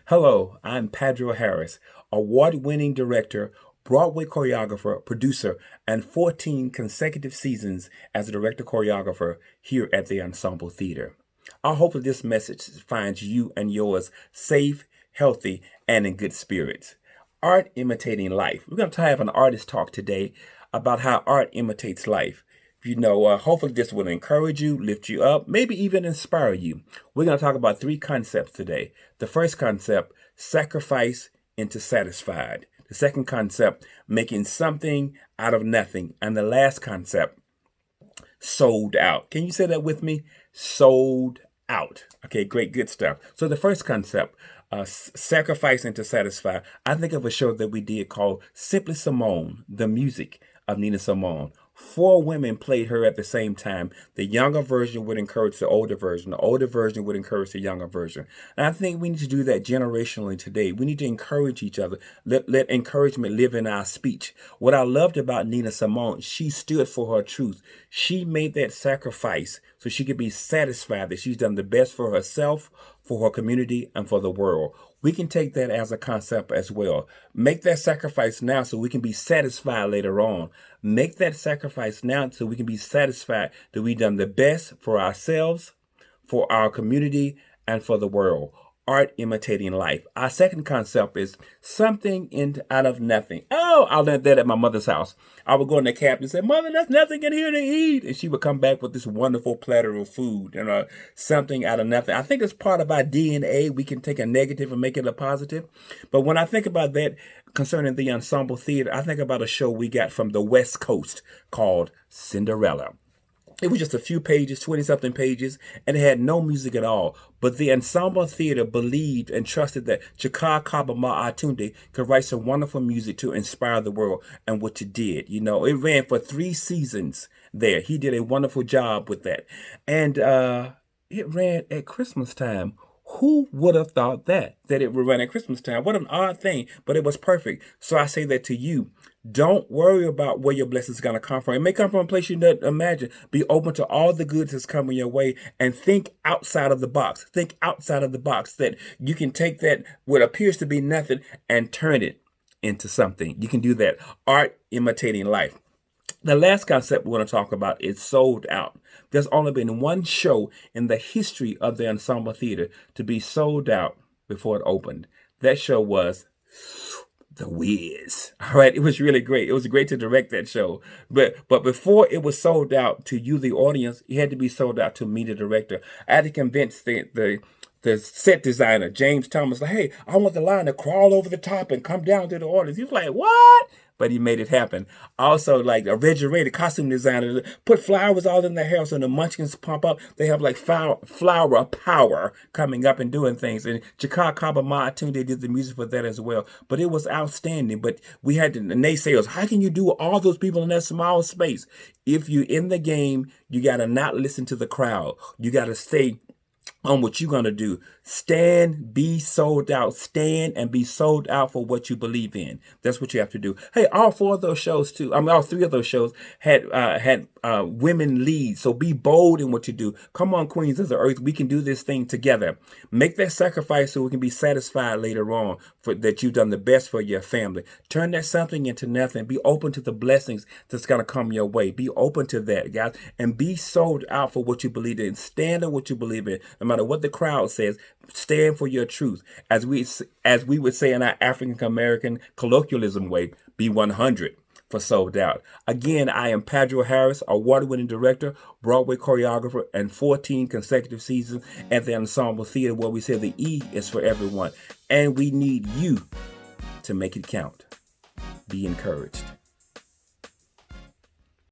Hello, I'm Patdro Harris, award-winning director, Broadway choreographer, producer, and 14 consecutive seasons as a director-choreographer here at the Ensemble Theatre. I hope that this message finds you and yours safe, healthy, and in good spirits. Art imitating life. We're going to have an artist talk today about how art imitates life. Hopefully this will encourage you, lift you up, maybe even inspire you. We're going to talk about three concepts today. The first concept, sacrifice into satisfied. The second concept, making something out of nothing. And the last concept, sold out. Can you say that with me? Sold out. Okay, great, good stuff. So the first concept, sacrifice into satisfy. I think of a show that we did called Simply Simone, the music of Nina Simone. 4 women played her at the same time. The younger version would encourage the older version. The older version would encourage the younger version. And I think we need to do that generationally today. We need to encourage each other. Let encouragement live in our speech. What I loved about Nina Simone, she stood for her truth. She made that sacrifice so she could be satisfied that she's done the best for herself, for her community, and for the world. We can take that as a concept as well. Make that sacrifice now so we can be satisfied later on. Make that sacrifice now so we can be satisfied that we've done the best for ourselves, for our community, and for the world. Art imitating life. Our second concept is something out of nothing. Oh, I learned that at my mother's house. I would go in the cabinet and say, "Mother, there's nothing in here to eat." And she would come back with this wonderful platter of food, something out of nothing. I think it's part of our DNA. We can take a negative and make it a positive. But when I think about that concerning the Ensemble Theatre, I think about a show we got from the West Coast called Cinderella. It was just a few pages, 20-something pages, and it had no music at all. But the Ensemble Theatre believed and trusted that Choreographer Atunde could write some wonderful music to inspire the world, and which it did. It ran for 3 seasons there. He did a wonderful job with that. And it ran at Christmas time. Who would have thought that it would run at Christmas time? What an odd thing, but it was perfect. So I say that to you. Don't worry about where your blessings are going to come from. It may come from a place you didn't imagine. Be open to all the goods that's coming your way and think outside of the box. Think outside of the box that you can take that what appears to be nothing and turn it into something. You can do that. Art imitating life. The last concept we want to talk about is sold out. There's only been one show in the history of the Ensemble Theatre to be sold out before it opened. That show was The Wiz. All right, it was really great. It was great to direct that show. But before it was sold out to you, the audience, it had to be sold out to me, the director. I had to convince the set designer, James Thomas, like, "Hey, I want the line to crawl over the top and come down to the audience." He was like, "What?" But he made it happen. Also, like a Reggie Ray, the costume designer, put flowers all in their hair so the munchkins pump up. They have like flower power coming up and doing things. And Chaka Kabama Atunde did the music for that as well. But it was outstanding. But we had the naysayers. How can you do all those people in that small space? If you're in the game, you got to not listen to the crowd. You got to stay on what you're going to do. Stand, be sold out. Stand and be sold out for what you believe in. That's what you have to do. Hey, all 4 of those shows too. All 3 of those shows had women lead. So be bold in what you do. Come on, Queens of the Earth. We can do this thing together. Make that sacrifice so we can be satisfied later on for that you've done the best for your family. Turn that something into nothing. Be open to the blessings that's going to come your way. Be open to that, guys. And be sold out for what you believe in. Stand on what you believe in. No matter what the crowd says, stand for your truth. As we would say in our African American colloquialism way, be 100 for sold out. Again, I am Patdro Harris, award-winning director, Broadway choreographer, and 14 consecutive seasons at the Ensemble Theatre, where we say the E is for everyone. And we need you to make it count. Be encouraged.